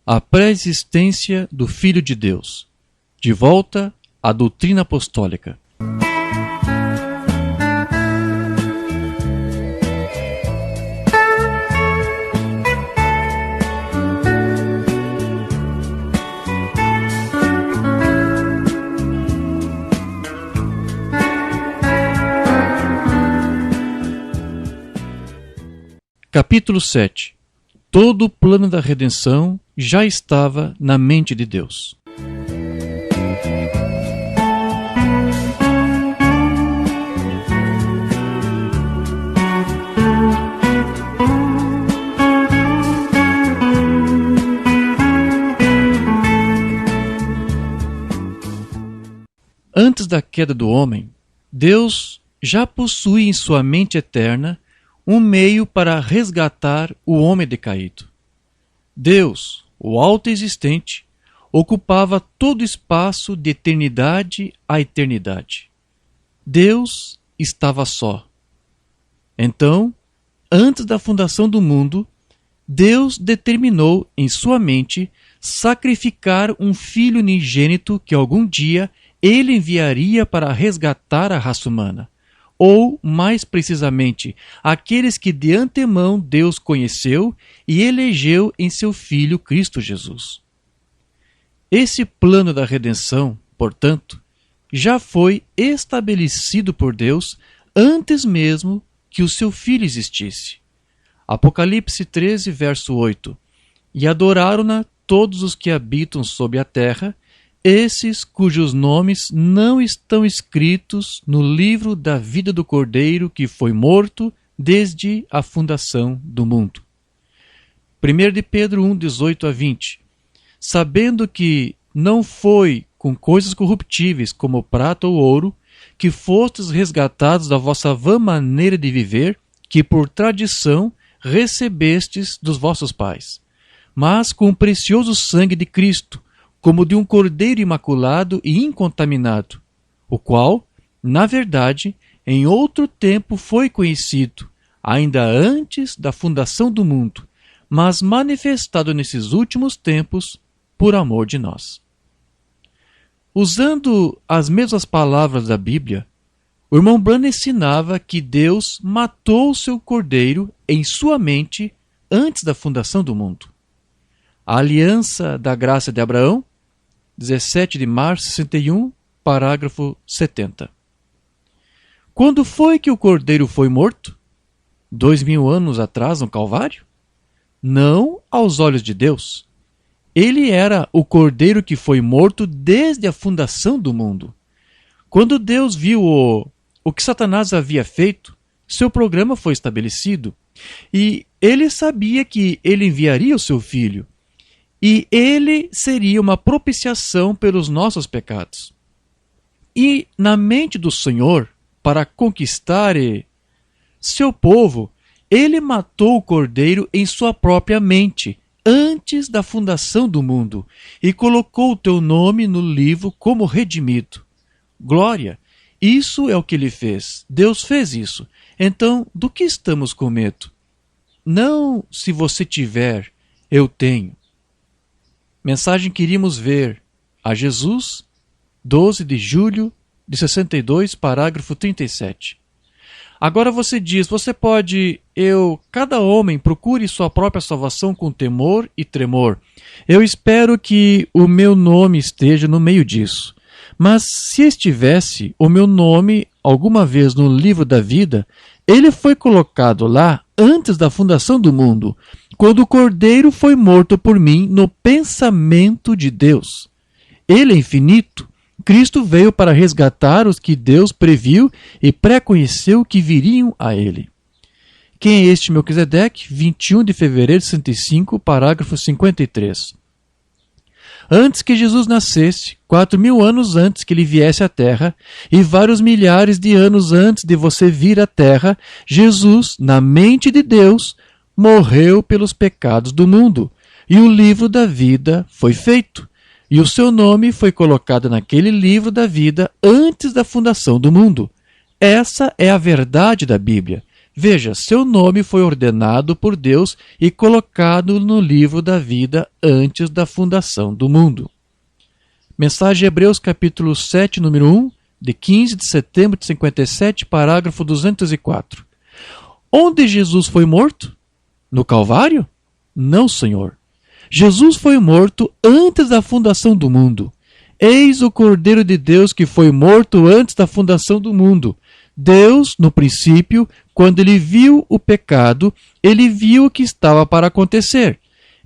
a pré-existência do Filho de Deus. De volta à doutrina apostólica. Capítulo 7. Todo o plano da redenção já estava na mente de Deus. Antes da queda do homem, Deus já possui em sua mente eterna um meio para resgatar o homem decaído. Deus, o autoexistente, ocupava todo o espaço de eternidade a eternidade. Deus estava só. Então, antes da fundação do mundo, Deus determinou em sua mente sacrificar um filho unigênito que algum dia ele enviaria para resgatar a raça humana. Ou, mais precisamente, aqueles que de antemão Deus conheceu e elegeu em seu Filho Cristo Jesus. Esse plano da redenção, portanto, já foi estabelecido por Deus antes mesmo que o seu Filho existisse. Apocalipse 13, verso 8. E adoraram-na todos os que habitam sobre a terra, esses cujos nomes não estão escritos no livro da vida do Cordeiro que foi morto desde a fundação do mundo. 1 de Pedro 1, 18 a 20. Sabendo que não foi com coisas corruptíveis como prata ou ouro que fostes resgatados da vossa vã maneira de viver, que por tradição recebestes dos vossos pais, mas com o precioso sangue de Cristo, como de um cordeiro imaculado e incontaminado, o qual, na verdade, em outro tempo foi conhecido, ainda antes da fundação do mundo, mas manifestado nesses últimos tempos por amor de nós. Usando as mesmas palavras da Bíblia, o irmão Branham ensinava que Deus matou o seu cordeiro em sua mente antes da fundação do mundo. A aliança da graça de Abraão, 17 de março de 61, parágrafo 70. Quando foi que o cordeiro foi morto? 2000 anos atrás no Calvário? Não aos olhos de Deus. Ele era o cordeiro que foi morto desde a fundação do mundo. Quando Deus viu o que Satanás havia feito, seu programa foi estabelecido. E ele sabia que ele enviaria o seu filho. E ele seria uma propiciação pelos nossos pecados. E na mente do Senhor, para conquistar seu povo, ele matou o cordeiro em sua própria mente, antes da fundação do mundo, e colocou o teu nome no livro como redimido. Glória! Isso é o que ele fez. Deus fez isso. Então, do que estamos com medo? Não se você tiver, eu tenho. Mensagem que iríamos ver a Jesus, 12 de julho de 62, parágrafo 37. Agora você diz, cada homem procure sua própria salvação com temor e tremor. Eu espero que o meu nome esteja no meio disso. Mas se estivesse o meu nome alguma vez no livro da vida, ele foi colocado lá antes da fundação do mundo, quando o Cordeiro foi morto por mim no pensamento de Deus. Ele é infinito. Cristo veio para resgatar os que Deus previu e pré-conheceu que viriam a ele. Quem é este Melquisedeque? 21 de fevereiro de 65, parágrafo 53. Antes que Jesus nascesse, 4.000 anos antes que ele viesse à Terra, e vários milhares de anos antes de você vir à Terra, Jesus, na mente de Deus, morreu pelos pecados do mundo, e o livro da vida foi feito, e o seu nome foi colocado naquele livro da vida antes da fundação do mundo. Essa é a verdade da Bíblia. Veja, seu nome foi ordenado por Deus e colocado no livro da vida antes da fundação do mundo. Mensagem Hebreus capítulo 7, número 1, de 15 de setembro de 57, parágrafo 204. Onde Jesus foi morto? No Calvário? Não, Senhor. Jesus foi morto antes da fundação do mundo. Eis o Cordeiro de Deus que foi morto antes da fundação do mundo. Deus, no princípio, quando ele viu o pecado, ele viu o que estava para acontecer.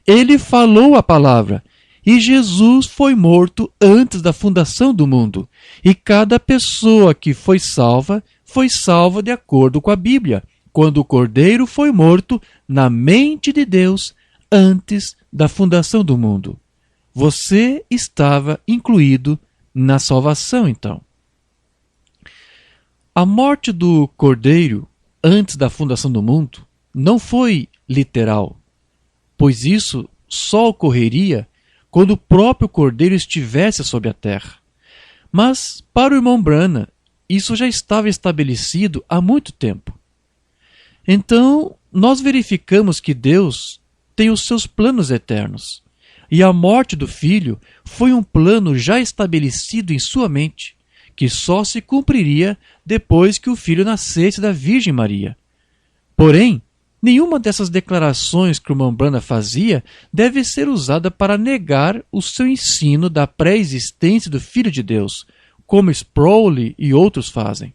Ele falou a palavra. E Jesus foi morto antes da fundação do mundo. E cada pessoa que foi salva de acordo com a Bíblia, quando o Cordeiro foi morto na mente de Deus antes da fundação do mundo. Você estava incluído na salvação, então. A morte do Cordeiro antes da fundação do mundo não foi literal, pois isso só ocorreria quando o próprio Cordeiro estivesse sobre a terra. Mas, para o irmão Branham, isso já estava estabelecido há muito tempo. Então, nós verificamos que Deus tem os seus planos eternos, e a morte do Filho foi um plano já estabelecido em sua mente, que só se cumpriria depois que o Filho nascesse da Virgem Maria. Porém, nenhuma dessas declarações que o irmão Branham fazia deve ser usada para negar o seu ensino da pré-existência do Filho de Deus, como Sproul e outros fazem.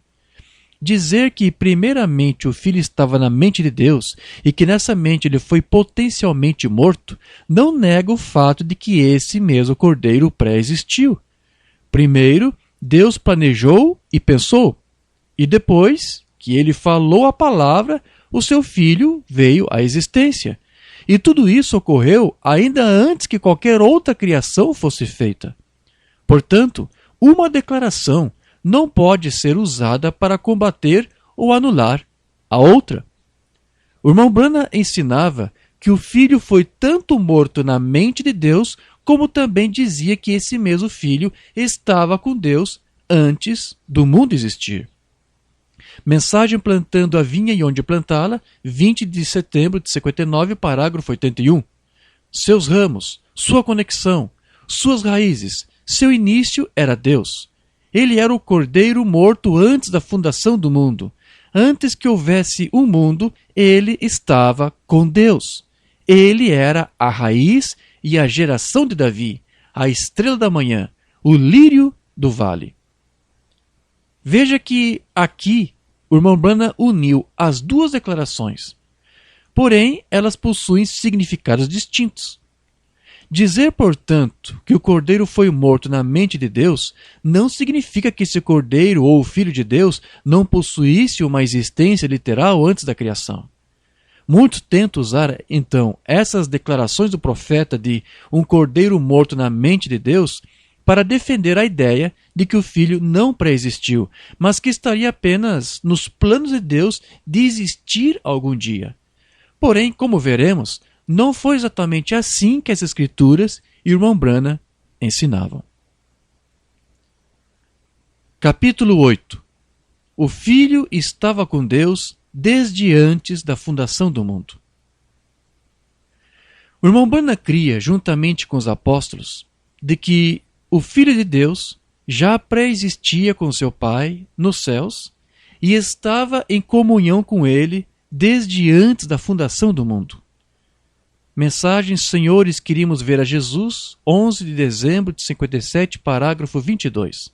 Dizer que primeiramente o Filho estava na mente de Deus e que nessa mente ele foi potencialmente morto não nega o fato de que esse mesmo Cordeiro pré-existiu. Primeiro, Deus planejou e pensou, e depois que ele falou a palavra, o seu Filho veio à existência. E tudo isso ocorreu ainda antes que qualquer outra criação fosse feita. Portanto, uma declaração não pode ser usada para combater ou anular a outra. O irmão Branham ensinava que o Filho foi tanto morto na mente de Deus, como também dizia que esse mesmo Filho estava com Deus antes do mundo existir. Mensagem Plantando a Vinha e Onde Plantá-la, 20 de setembro de 59, parágrafo 81. Seus ramos, sua conexão, suas raízes, seu início era Deus. Ele era o Cordeiro morto antes da fundação do mundo. Antes que houvesse um mundo, ele estava com Deus. Ele era a raiz e a geração de Davi, a estrela da manhã, o lírio do vale. Veja que aqui o irmão Branham uniu as duas declarações. Porém, elas possuem significados distintos. Dizer, portanto, que o Cordeiro foi morto na mente de Deus não significa que esse Cordeiro ou o Filho de Deus não possuísse uma existência literal antes da criação. Muitos tentam usar, então, essas declarações do profeta de um Cordeiro morto na mente de Deus para defender a ideia de que o Filho não pré-existiu, mas que estaria apenas nos planos de Deus de existir algum dia. Porém, como veremos, não foi exatamente assim que as Escrituras e o irmão Branham ensinavam. Capítulo 8. O Filho estava com Deus desde antes da fundação do mundo. O irmão Branham cria, juntamente com os apóstolos, de que o Filho de Deus já pré-existia com seu Pai nos céus e estava em comunhão com ele desde antes da fundação do mundo. Mensagem Senhores, queríamos ver a Jesus, 11 de dezembro de 57, parágrafo 22.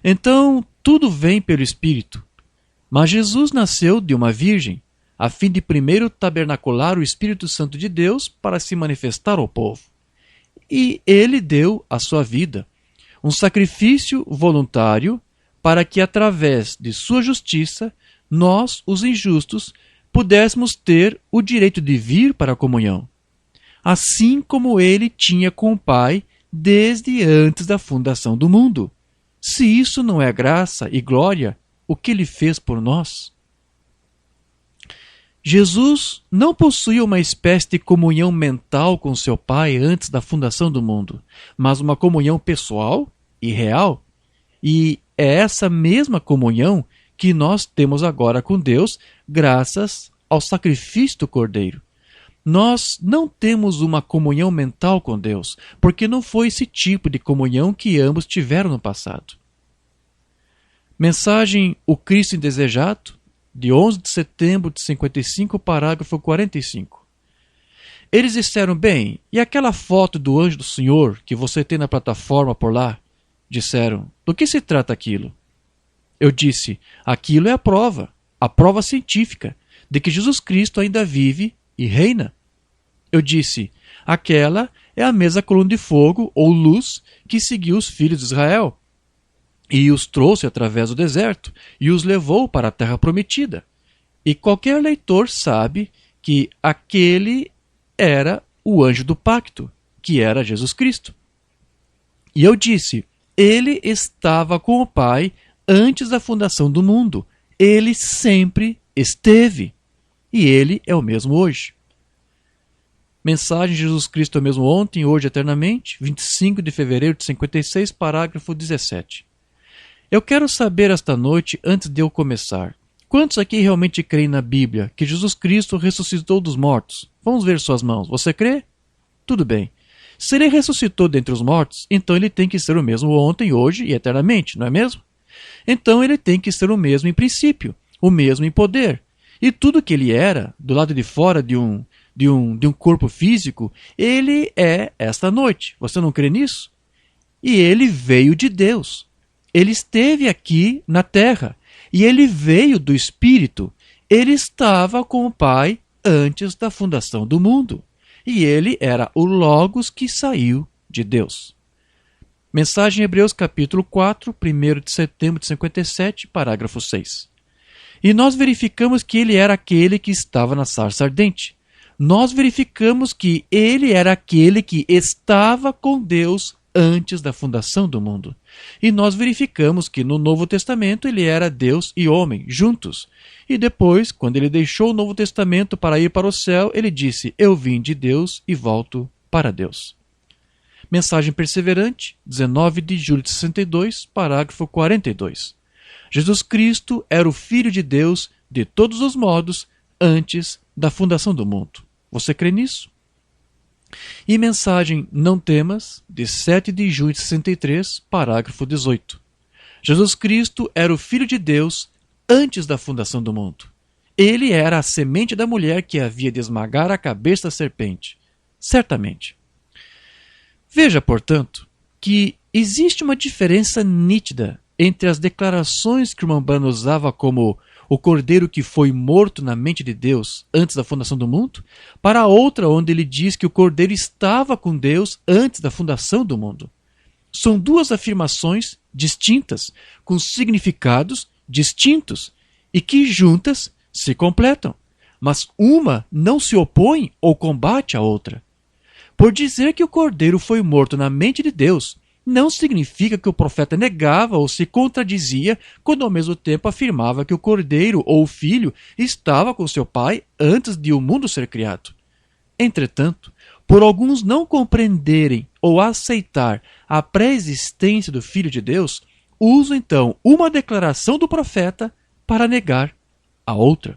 Então, tudo vem pelo Espírito. Mas Jesus nasceu de uma virgem, a fim de primeiro tabernacular o Espírito Santo de Deus para se manifestar ao povo. E ele deu a sua vida, um sacrifício voluntário, para que através de sua justiça, nós, os injustos, pudéssemos ter o direito de vir para a comunhão, assim como ele tinha com o Pai desde antes da fundação do mundo. Se isso não é graça e glória, o que ele fez por nós? Jesus não possuía uma espécie de comunhão mental com seu Pai antes da fundação do mundo, mas uma comunhão pessoal e real. E é essa mesma comunhão que nós temos agora com Deus graças ao sacrifício do Cordeiro. Nós não temos uma comunhão mental com Deus, porque não foi esse tipo de comunhão que ambos tiveram no passado. Mensagem O Cristo Indesejado, de 11 de setembro de 55, parágrafo 45. Eles disseram, bem, e aquela foto do anjo do Senhor que você tem na plataforma por lá? Disseram, do que se trata aquilo? Eu disse, aquilo é a prova científica, de que Jesus Cristo ainda vive e reina. Eu disse, aquela é a mesma coluna de fogo ou luz que seguiu os filhos de Israel e os trouxe através do deserto e os levou para a terra prometida. E qualquer leitor sabe que aquele era o anjo do pacto, que era Jesus Cristo. E eu disse, ele estava com o Pai antes da fundação do mundo. Ele sempre esteve. E ele é o mesmo hoje. Mensagem de Jesus Cristo é o mesmo ontem, hoje eternamente, 25 de fevereiro de 56, parágrafo 17. Eu quero saber esta noite, antes de eu começar, quantos aqui realmente creem na Bíblia que Jesus Cristo ressuscitou dos mortos? Vamos ver suas mãos. Você crê? Tudo bem. Se ele ressuscitou dentre os mortos, então ele tem que ser o mesmo ontem, hoje e eternamente, não é mesmo? Então ele tem que ser o mesmo em princípio, o mesmo em poder. E tudo que ele era, do lado de fora de um corpo físico, ele é esta noite. Você não crê nisso? E ele veio de Deus. Ele esteve aqui na terra. E ele veio do Espírito. Ele estava com o Pai antes da fundação do mundo. E ele era o Logos que saiu de Deus. Mensagem Hebreus capítulo 4, 1 de setembro de 57, parágrafo 6. E nós verificamos que ele era aquele que estava na sarça ardente. Nós verificamos que ele era aquele que estava com Deus antes da fundação do mundo. E nós verificamos que no Novo Testamento ele era Deus e homem, juntos. E depois, quando ele deixou o Novo Testamento para ir para o céu, ele disse, eu vim de Deus e volto para Deus. Mensagem perseverante, 19 de julho de 62, parágrafo 42. Jesus Cristo era o Filho de Deus de todos os modos antes da fundação do mundo. Você crê nisso? E mensagem Não Temas, de 7 de junho de 63, parágrafo 18. Jesus Cristo era o Filho de Deus antes da fundação do mundo. Ele era a semente da mulher que havia de esmagar a cabeça da serpente. Certamente. Veja, portanto, que existe uma diferença nítida entre as declarações que o irmão Branham usava como o cordeiro que foi morto na mente de Deus antes da fundação do mundo, para a outra onde ele diz que o cordeiro estava com Deus antes da fundação do mundo. São duas afirmações distintas, com significados distintos e que juntas se completam, mas uma não se opõe ou combate a outra. Por dizer que o cordeiro foi morto na mente de Deus, não significa que o profeta negava ou se contradizia quando ao mesmo tempo afirmava que o cordeiro ou o filho estava com seu pai antes de o mundo ser criado. Entretanto, por alguns não compreenderem ou aceitar a pré-existência do Filho de Deus, usam então uma declaração do profeta para negar a outra.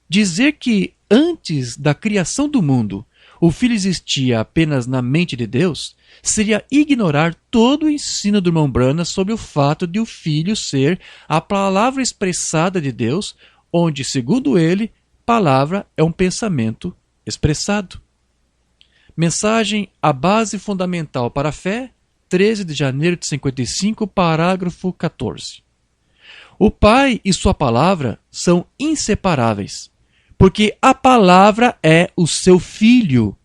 Dizer que antes da criação do mundo o Filho existia apenas na mente de Deus seria ignorar todo o ensino do irmão Branham sobre o fato de o Filho ser a palavra expressada de Deus, onde, segundo ele, palavra é um pensamento expressado. Mensagem A Base Fundamental para a Fé, 13 de janeiro de 55, parágrafo 14. O Pai e sua palavra são inseparáveis, porque a palavra é o seu Filho.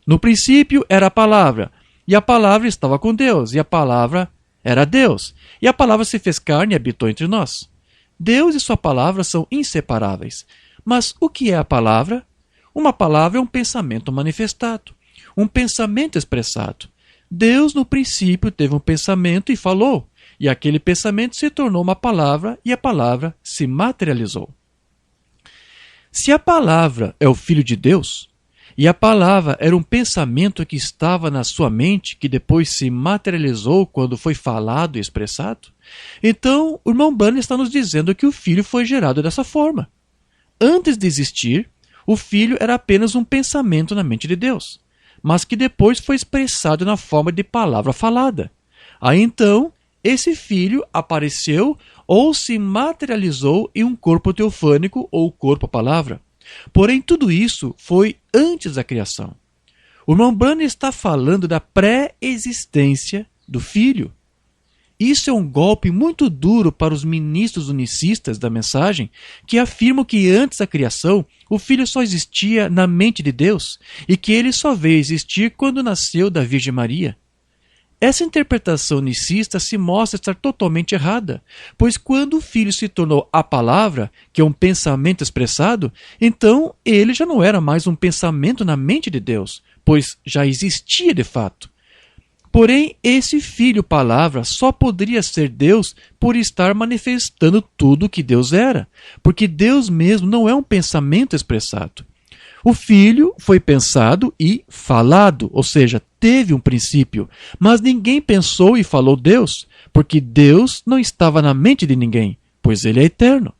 No princípio era a palavra, e a palavra estava com Deus, e a palavra era Deus, e a palavra se fez carne e habitou entre nós. Deus e sua palavra são inseparáveis. Mas o que é a palavra? Uma palavra é um pensamento manifestado, um pensamento expressado. Deus no princípio teve um pensamento e falou, e aquele pensamento se tornou uma palavra, e a palavra se materializou. Se a palavra é o Filho de Deus, e a palavra era um pensamento que estava na sua mente, que depois se materializou quando foi falado e expressado, então o irmão Branham está nos dizendo que o Filho foi gerado dessa forma. Antes de existir, o Filho era apenas um pensamento na mente de Deus, mas que depois foi expressado na forma de palavra falada. Aí então, esse Filho apareceu ou se materializou em um corpo teofânico ou corpo-palavra. Porém, tudo isso foi antes da criação. O irmão Branham está falando da pré-existência do Filho. Isso é um golpe muito duro para os ministros unicistas da mensagem, que afirmam que antes da criação, o Filho só existia na mente de Deus e que ele só veio existir quando nasceu da Virgem Maria. Essa interpretação unicista se mostra estar totalmente errada, pois quando o Filho se tornou a palavra, que é um pensamento expressado, então ele já não era mais um pensamento na mente de Deus, pois já existia de fato. Porém, esse Filho palavra só poderia ser Deus por estar manifestando tudo o que Deus era, porque Deus mesmo não é um pensamento expressado. O Filho foi pensado e falado, ou seja, teve um princípio, mas ninguém pensou e falou Deus, porque Deus não estava na mente de ninguém, pois ele é eterno.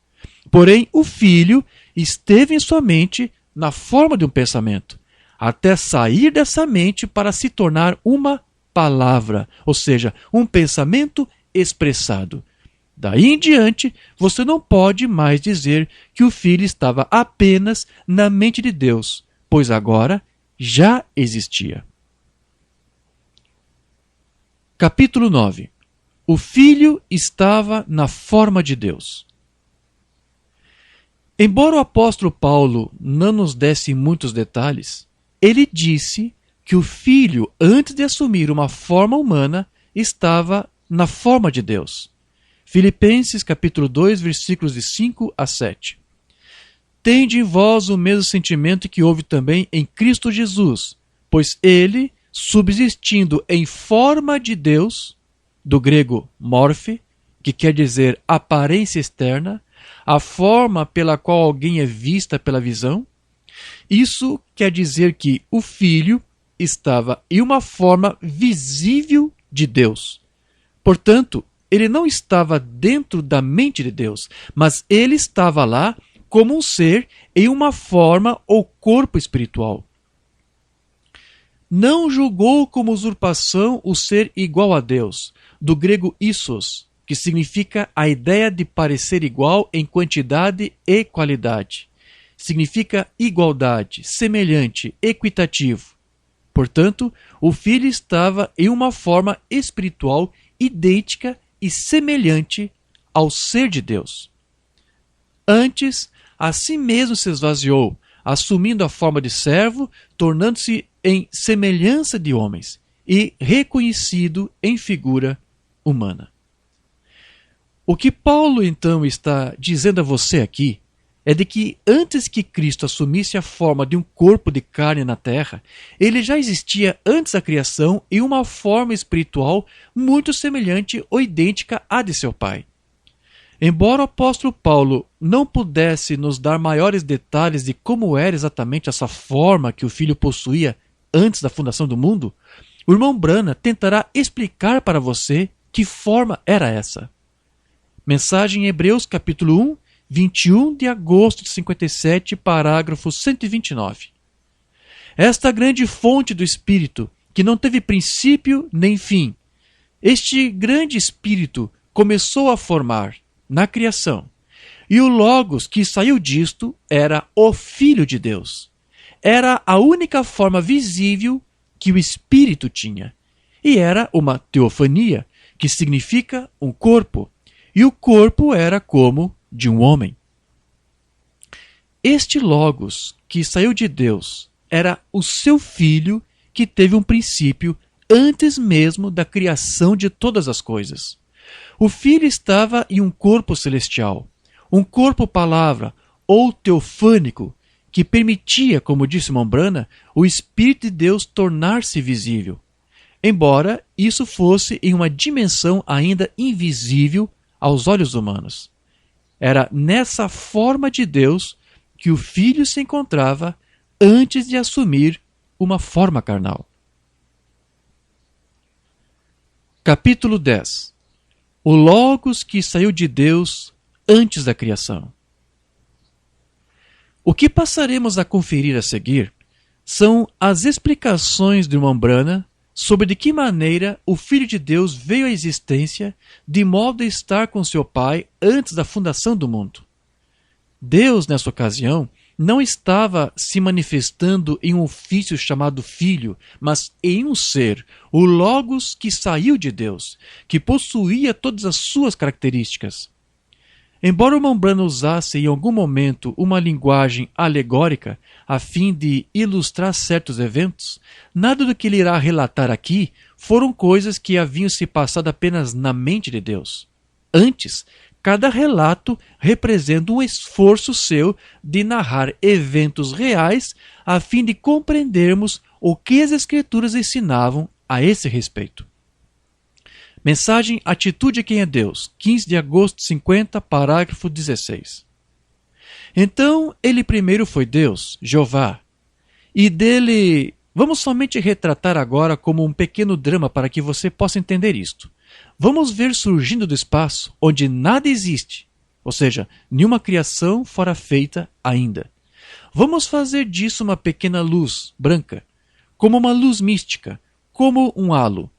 Porém, o Filho esteve em sua mente na forma de um pensamento, até sair dessa mente para se tornar uma palavra, ou seja, um pensamento expressado. Daí em diante, você não pode mais dizer que o Filho estava apenas na mente de Deus, pois agora já existia. Capítulo 9. O Filho estava na forma de Deus. Embora o apóstolo Paulo não nos desse muitos detalhes, ele disse que o Filho, antes de assumir uma forma humana, estava na forma de Deus. Filipenses capítulo 2, versículos de 5 a 7. Tende em vós o mesmo sentimento que houve também em Cristo Jesus, pois ele, subsistindo em forma de Deus, do grego morphe, que quer dizer aparência externa, a forma pela qual alguém é vista pela visão, isso quer dizer que o Filho estava em uma forma visível de Deus. Portanto, ele não estava dentro da mente de Deus, mas ele estava lá como um ser em uma forma ou corpo espiritual. Não julgou como usurpação o ser igual a Deus, do grego issos, que significa a ideia de parecer igual em quantidade e qualidade. Significa igualdade, semelhante, equitativo. Portanto, o Filho estava em uma forma espiritual idêntica e semelhante ao ser de Deus. Antes, a si mesmo se esvaziou, assumindo a forma de servo, tornando-se em semelhança de homens e reconhecido em figura humana. O que Paulo então está dizendo a você aqui é de que antes que Cristo assumisse a forma de um corpo de carne na terra, ele já existia antes da criação em uma forma espiritual muito semelhante ou idêntica à de seu Pai. Embora o apóstolo Paulo não pudesse nos dar maiores detalhes de como era exatamente essa forma que o Filho possuía antes da fundação do mundo, o irmão Branham tentará explicar para você que forma era essa. Mensagem em Hebreus capítulo 1, 21 de agosto de 57, parágrafo 129. Esta grande fonte do Espírito, que não teve princípio nem fim, este grande Espírito começou a formar na criação, e o Logos que saiu disto era o Filho de Deus. Era a única forma visível que o Espírito tinha, e era uma teofania, que significa um corpo, e o corpo era como de um homem. Este Logos, que saiu de Deus, era o seu Filho que teve um princípio antes mesmo da criação de todas as coisas. O Filho estava em um corpo celestial, um corpo-palavra ou teofânico, que permitia, como disse Branham, o Espírito de Deus tornar-se visível, embora isso fosse em uma dimensão ainda invisível aos olhos humanos. Era nessa forma de Deus que o Filho se encontrava antes de assumir uma forma carnal. Capítulo 10. O Logos que saiu de Deus antes da criação. O que passaremos a conferir a seguir são as explicações do irmão Branham sobre de que maneira o Filho de Deus veio à existência de modo a estar com seu Pai antes da fundação do mundo. Deus, nessa ocasião, não estava se manifestando em um ofício chamado Filho, mas em um ser, o Logos que saiu de Deus, que possuía todas as suas características. Embora o irmão Branham usasse em algum momento uma linguagem alegórica a fim de ilustrar certos eventos, nada do que ele irá relatar aqui foram coisas que haviam se passado apenas na mente de Deus. Antes, cada relato representa um esforço seu de narrar eventos reais a fim de compreendermos o que as Escrituras ensinavam a esse respeito. Mensagem Atitude a Quem é Deus, 15 de agosto de 50, parágrafo 16. Então, ele primeiro foi Deus, Jeová, e dele vamos somente retratar agora como um pequeno drama para que você possa entender isto. Vamos ver surgindo do espaço, onde nada existe, ou seja, nenhuma criação fora feita ainda. Vamos fazer disso uma pequena luz branca, como uma luz mística, como um halo.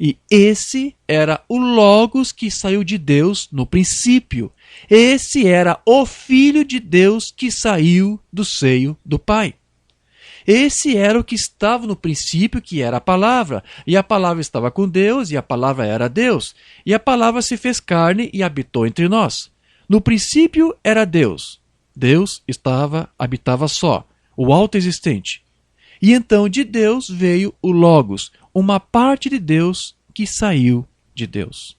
E esse era o Logos que saiu de Deus no princípio. Esse era o Filho de Deus que saiu do seio do Pai. Esse era o que estava no princípio, que era a palavra. E a palavra estava com Deus, e a palavra era Deus. E a palavra se fez carne e habitou entre nós. No princípio era Deus. Deus habitava só, o autoexistente. E então de Deus veio o Logos, uma parte de Deus que saiu de Deus.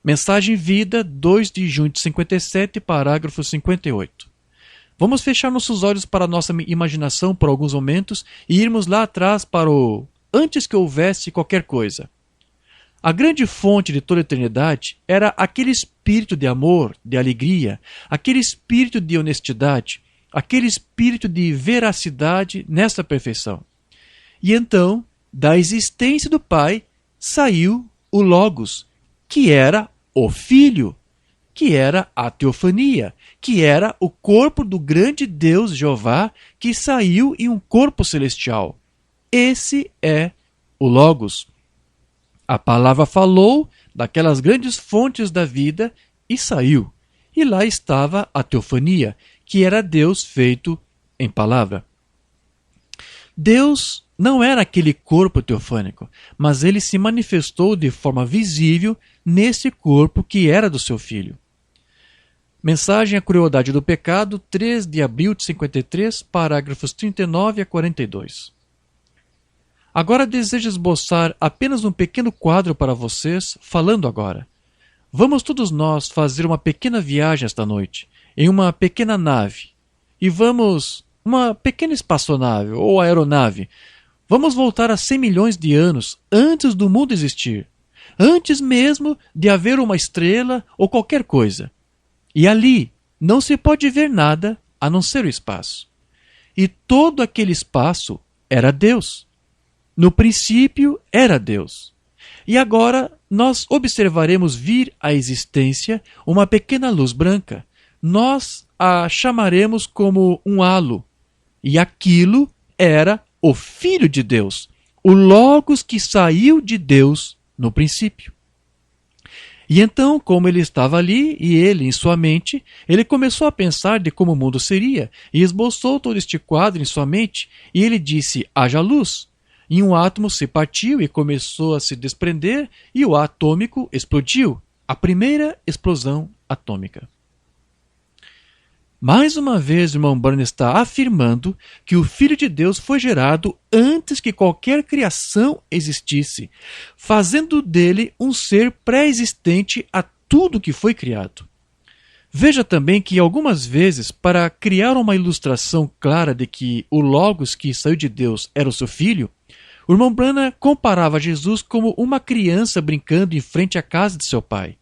Mensagem Vida, 2 de junho de 57, parágrafo 58. Vamos fechar nossos olhos para a nossa imaginação por alguns momentos e irmos lá atrás para o antes que houvesse qualquer coisa. A grande fonte de toda a eternidade era aquele espírito de amor, de alegria, aquele espírito de honestidade, aquele espírito de veracidade nessa perfeição. E então, da existência do Pai, saiu o Logos, que era o Filho, que era a teofania, que era o corpo do grande Deus Jeová, que saiu em um corpo celestial. Esse é o Logos. A palavra falou daquelas grandes fontes da vida e saiu. E lá estava a teofania, que era Deus feito em palavra. Deus não era aquele corpo teofânico, mas ele se manifestou de forma visível nesse corpo que era do seu Filho. Mensagem A Crueldade do Pecado, 3 de abril de 53, parágrafos 39 a 42. Agora desejo esboçar apenas um pequeno quadro para vocês, falando agora. Vamos todos nós fazer uma pequena viagem esta noite, em uma pequena nave. E uma pequena espaçonave ou aeronave. Vamos voltar a 100 milhões de anos antes do mundo existir. Antes mesmo de haver uma estrela ou qualquer coisa. E ali não se pode ver nada a não ser o espaço. E todo aquele espaço era Deus. No princípio era Deus. E agora nós observaremos vir à existência uma pequena luz branca. Nós a chamaremos como um halo. E aquilo era o Filho de Deus, o Logos que saiu de Deus no princípio. E então, como ele estava ali, e ele, em sua mente, ele começou a pensar de como o mundo seria, e esboçou todo este quadro em sua mente, e ele disse, haja luz. E um átomo se partiu e começou a se desprender, e o atômico explodiu, a primeira explosão atômica. Mais uma vez, o irmão Branham está afirmando que o Filho de Deus foi gerado antes que qualquer criação existisse, fazendo dele um ser pré-existente a tudo que foi criado. Veja também que algumas vezes, para criar uma ilustração clara de que o Logos que saiu de Deus era o seu Filho, o irmão Branham comparava Jesus como uma criança brincando em frente à casa de seu pai.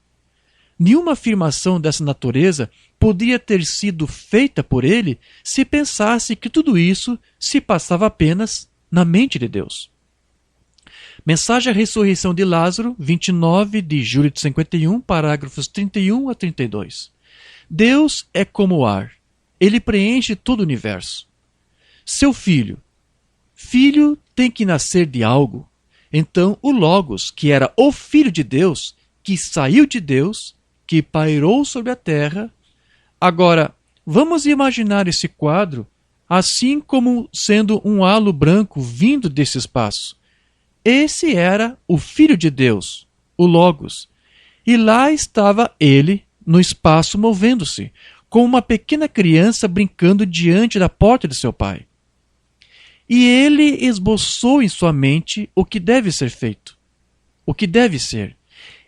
Nenhuma afirmação dessa natureza podia ter sido feita por ele se pensasse que tudo isso se passava apenas na mente de Deus. Mensagem à ressurreição de Lázaro, 29 de julho de 51, parágrafos 31 a 32. Deus é como o ar. Ele preenche todo o universo. Seu filho. Filho tem que nascer de algo. Então, o Logos, que era o Filho de Deus, que saiu de Deus, que pairou sobre a terra. Agora, vamos imaginar esse quadro assim como sendo um halo branco vindo desse espaço. Esse era o Filho de Deus, o Logos. E lá estava ele, no espaço, movendo-se, com uma pequena criança brincando diante da porta de seu pai. E ele esboçou em sua mente o que deve ser feito, o que deve ser.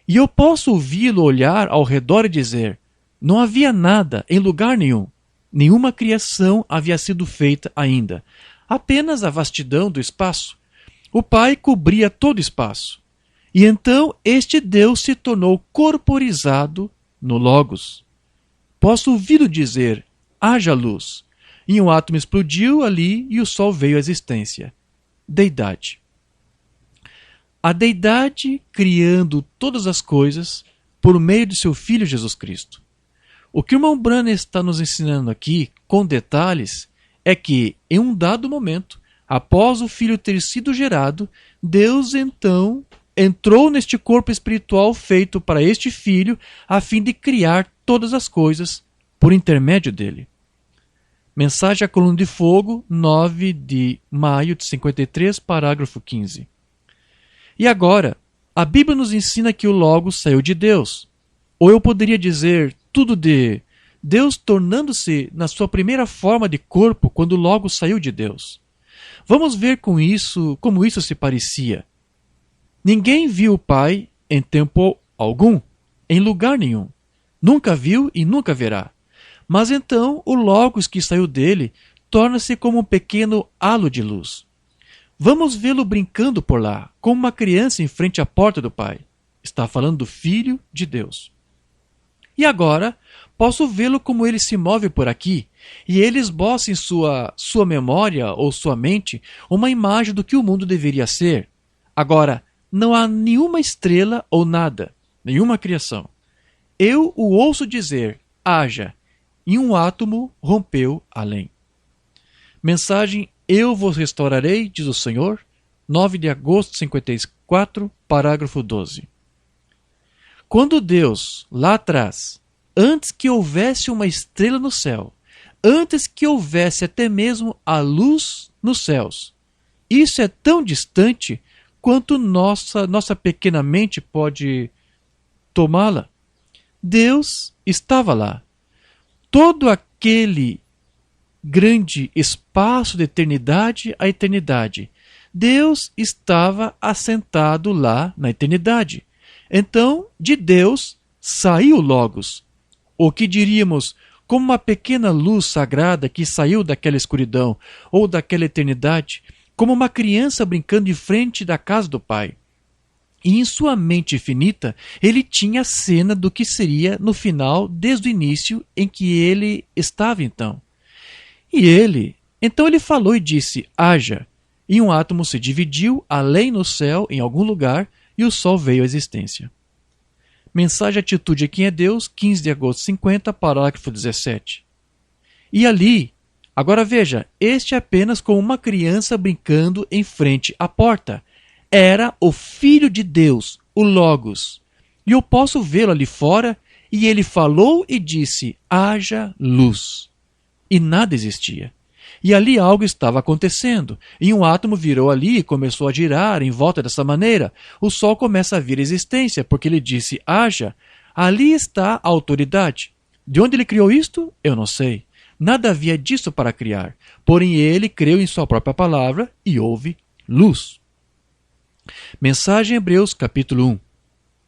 E eu posso ouvi-lo olhar ao redor e dizer: não havia nada em lugar nenhum. Nenhuma criação havia sido feita ainda. Apenas a vastidão do espaço. O Pai cobria todo o espaço. E então este Deus se tornou corporizado no Logos. Posso ouvi-lo dizer: haja luz. E um átomo explodiu ali e o Sol veio à existência. Deidade. A Deidade criando todas as coisas por meio de seu Filho Jesus Cristo. O que o irmão Branham está nos ensinando aqui, com detalhes, é que, em um dado momento, após o Filho ter sido gerado, Deus então entrou neste corpo espiritual feito para este Filho, a fim de criar todas as coisas por intermédio dele. Mensagem à coluna de fogo, 9 de maio de 53, parágrafo 15. E agora, a Bíblia nos ensina que o Logos saiu de Deus. Ou eu poderia dizer tudo de Deus tornando-se na sua primeira forma de corpo quando o Logos saiu de Deus. Vamos ver como isso se parecia. Ninguém viu o Pai em tempo algum, em lugar nenhum. Nunca viu e nunca verá. Mas então o Logos que saiu dele torna-se como um pequeno halo de luz. Vamos vê-lo brincando por lá, como uma criança em frente à porta do Pai. Está falando do Filho de Deus. E agora, posso vê-lo como ele se move por aqui, e ele esboça em sua memória ou sua mente uma imagem do que o mundo deveria ser. Agora, não há nenhuma estrela ou nada, nenhuma criação. Eu o ouço dizer: haja, e um átomo rompeu além. Mensagem: eu vos restaurarei, diz o Senhor, 9 de agosto de 54, parágrafo 12. Quando Deus, lá atrás, antes que houvesse uma estrela no céu, antes que houvesse até mesmo a luz nos céus, isso é tão distante quanto nossa pequena mente pode tomá-la. Deus estava lá. Todo aquele grande espaço de eternidade a eternidade, Deus estava assentado lá na eternidade. Então, de Deus saiu o Logos, o que diríamos como uma pequena luz sagrada que saiu daquela escuridão ou daquela eternidade, como uma criança brincando em frente da casa do Pai. E em sua mente infinita, ele tinha a cena do que seria no final, desde o início em que ele estava então. Então ele falou e disse: haja, e um átomo se dividiu além no céu, em algum lugar, e o Sol veio à existência. Mensagem Atitude a Quem é Deus, 15 de agosto de 50, parágrafo 17. E ali, agora veja, este é apenas como uma criança brincando em frente à porta. Era o Filho de Deus, o Logos. E eu posso vê-lo ali fora, e ele falou e disse: haja luz. E nada existia. E ali algo estava acontecendo, e um átomo virou ali e começou a girar em volta dessa maneira. O Sol começa a vir à existência, porque ele disse: haja. Ali está a autoridade. De onde ele criou isto? Eu não sei. Nada havia disso para criar. Porém ele creu em sua própria palavra e houve luz. Mensagem Hebreus, capítulo 1,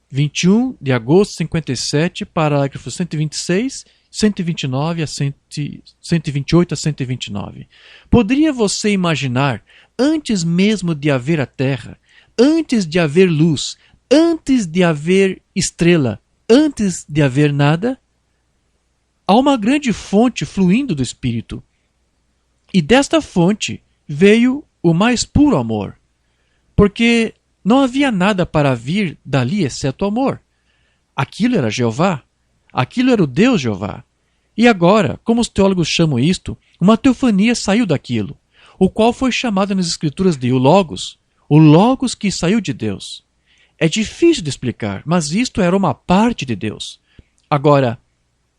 21 de agosto de 57, parágrafos 126, 129 a 128 a 129. Poderia você imaginar, antes mesmo de haver a terra, antes de haver luz, antes de haver estrela, antes de haver nada? há uma grande fonte fluindo do Espírito. E desta fonte veio o mais puro amor, porque não havia nada para vir dali exceto o amor. Aquilo era Jeová, aquilo era o Deus Jeová. E agora, como os teólogos chamam isto, uma teofania saiu daquilo, o qual foi chamado nas Escrituras de o Logos que saiu de Deus. É difícil de explicar, mas isto era uma parte de Deus. Agora,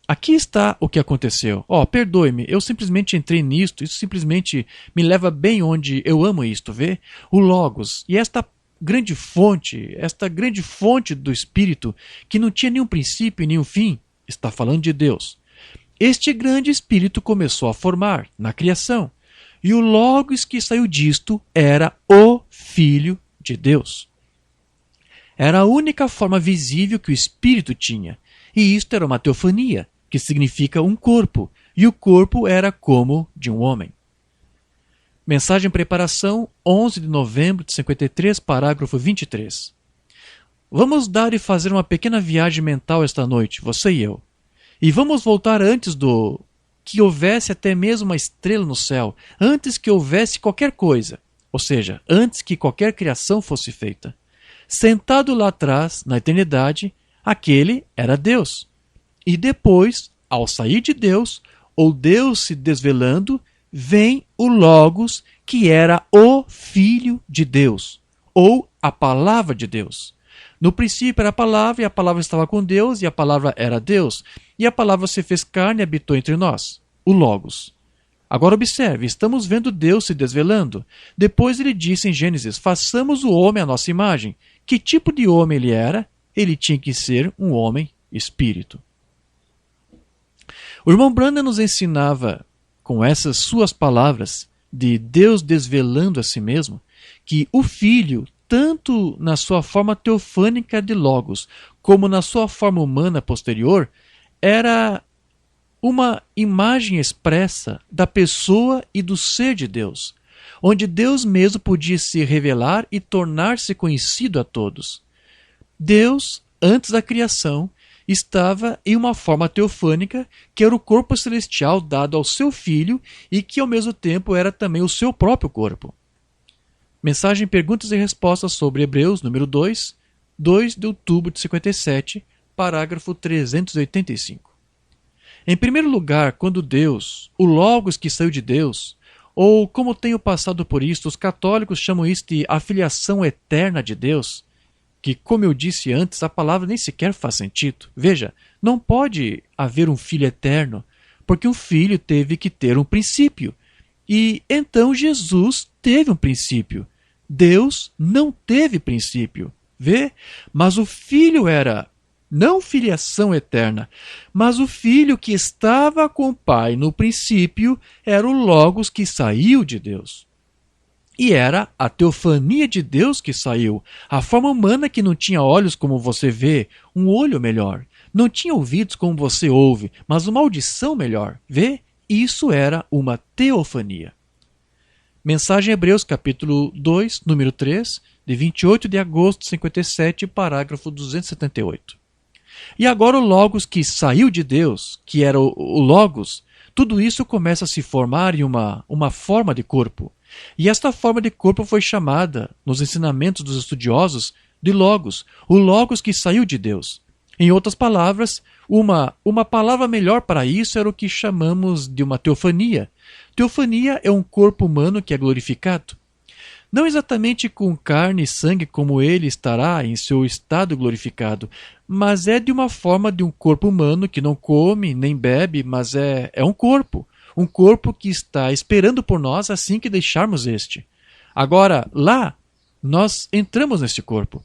aqui está o que aconteceu. Perdoe-me, eu simplesmente entrei nisto, isso simplesmente me leva bem onde eu amo isto, vê? O Logos, e esta grande fonte do Espírito, que não tinha nenhum princípio e nenhum fim, está falando de Deus. Este grande Espírito começou a formar na criação, e o Logos que saiu disto era o Filho de Deus. Era a única forma visível que o Espírito tinha, e isto era uma teofania, que significa um corpo, e o corpo era como de um homem. Mensagem Preparação, 11 de novembro de 53, parágrafo 23. Vamos dar e fazer uma pequena viagem mental esta noite, você e eu. E vamos voltar antes do que houvesse até mesmo uma estrela no céu, antes que houvesse qualquer coisa, ou seja, antes que qualquer criação fosse feita. Sentado lá atrás, na eternidade, aquele era Deus. E depois, ao sair de Deus, ou Deus se desvelando, vem o Logos, que era o Filho de Deus, ou a Palavra de Deus. No princípio era a Palavra, e a Palavra estava com Deus, e a Palavra era Deus, e a Palavra se fez carne e habitou entre nós, o Logos. Agora observe, estamos vendo Deus se desvelando. Depois ele disse em Gênesis, façamos o homem à nossa imagem. Que tipo de homem ele era? Ele tinha que ser um homem espírito. O irmão Branham nos ensinava, com essas suas palavras, de Deus desvelando a si mesmo, que o Filho, tanto na sua forma teofânica de Logos, como na sua forma humana posterior, era uma imagem expressa da pessoa e do ser de Deus, onde Deus mesmo podia se revelar e tornar-se conhecido a todos. Deus, antes da criação, estava em uma forma teofânica, que era o corpo celestial dado ao seu Filho e que ao mesmo tempo era também o seu próprio corpo. Mensagem Perguntas e Respostas sobre Hebreus, número 2, 2 de outubro de 57, parágrafo 385. Em primeiro lugar, quando Deus, o Logos que saiu de Deus, ou como tenho passado por isto, os católicos chamam isto de a filiação eterna de Deus, que, como eu disse antes, a palavra nem sequer faz sentido. Veja, não pode haver um filho eterno, porque um filho teve que ter um princípio. E então Jesus teve um princípio. Deus não teve princípio. Vê? Mas o filho era não filiação eterna, mas o Filho que estava com o Pai no princípio era o Logos que saiu de Deus. E era a teofania de Deus que saiu, a forma humana que não tinha olhos como você vê, um olho melhor, não tinha ouvidos como você ouve, mas uma audição melhor, vê? Isso era uma teofania. Mensagem Hebreus capítulo 2, número 3, de 28 de agosto de 57, parágrafo 278. E agora o Logos que saiu de Deus, que era o Logos, tudo isso começa a se formar em uma forma de corpo. E esta forma de corpo foi chamada, nos ensinamentos dos estudiosos, de Logos, o Logos que saiu de Deus. Em outras palavras, uma palavra melhor para isso era o que chamamos de uma teofania. Teofania é um corpo humano que é glorificado. Não exatamente com carne e sangue como ele estará em seu estado glorificado, mas é de uma forma de um corpo humano que não come nem bebe, mas é um corpo que está esperando por nós assim que deixarmos este. Agora, lá, nós entramos nesse corpo.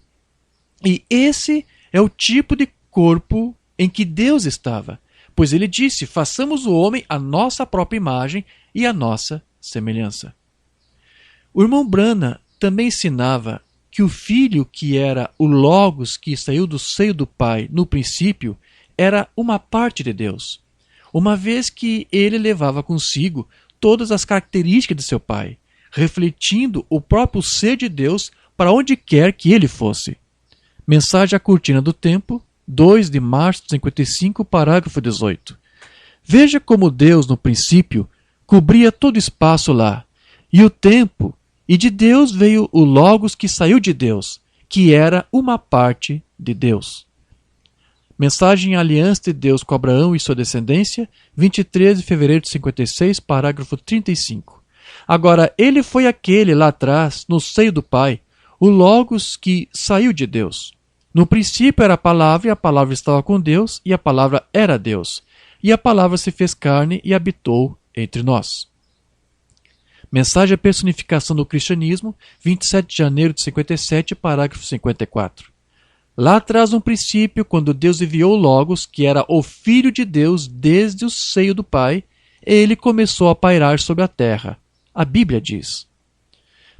E esse é o tipo de corpo em que Deus estava, pois ele disse, façamos o homem à nossa própria imagem e à nossa semelhança. O irmão Branham também ensinava que o Filho, que era o Logos que saiu do seio do Pai no princípio, era uma parte de Deus, uma vez que ele levava consigo todas as características de seu Pai, refletindo o próprio ser de Deus para onde quer que ele fosse. Mensagem à Cortina do Tempo, 2 de março de 55, parágrafo 18. Veja como Deus, no princípio, cobria todo o espaço lá, e o tempo, e de Deus veio o Logos que saiu de Deus, que era uma parte de Deus. Mensagem Aliança de Deus com Abraão e sua descendência, 23 de fevereiro de 56, parágrafo 35. Agora, ele foi aquele lá atrás, no seio do Pai, o Logos que saiu de Deus. No princípio era a palavra, e a palavra estava com Deus, e a palavra era Deus. E a palavra se fez carne e habitou entre nós. Mensagem à personificação do cristianismo, 27 de janeiro de 57, parágrafo 54. Lá atrás, no princípio, quando Deus enviou o Logos, que era o Filho de Deus desde o seio do Pai, ele começou a pairar sobre a terra. A Bíblia diz.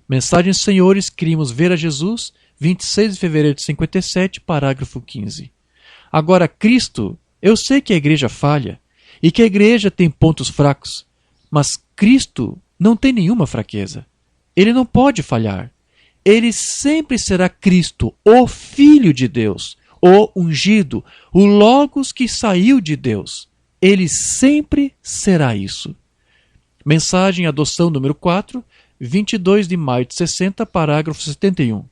Mensagem Senhores, queríamos ver a Jesus, 26 de fevereiro de 57, parágrafo 15. Agora, Cristo, eu sei que a igreja falha e que a igreja tem pontos fracos, mas Cristo não tem nenhuma fraqueza. Ele não pode falhar. Ele sempre será Cristo, o Filho de Deus, o ungido, o Logos que saiu de Deus. Ele sempre será isso. Mensagem Adoção número 4, 22 de maio de 60, parágrafo 71.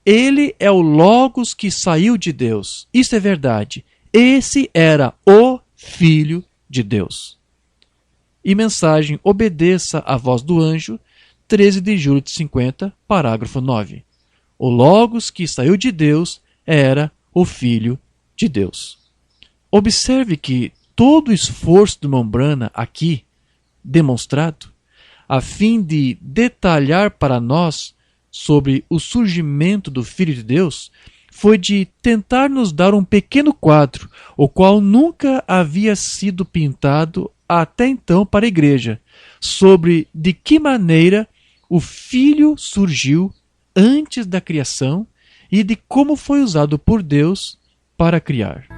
Ele é o Logos que saiu de Deus. Isso é verdade. Esse era o Filho de Deus. E mensagem Obedeça à voz do anjo, 13 de julho de 50, parágrafo 9. O Logos que saiu de Deus era o Filho de Deus. Observe que todo o esforço do Mombrana aqui, demonstrado, a fim de detalhar para nós sobre o surgimento do Filho de Deus, foi de tentar nos dar um pequeno quadro, o qual nunca havia sido pintado até então para a igreja, sobre de que maneira o Filho surgiu antes da criação e de como foi usado por Deus para criar.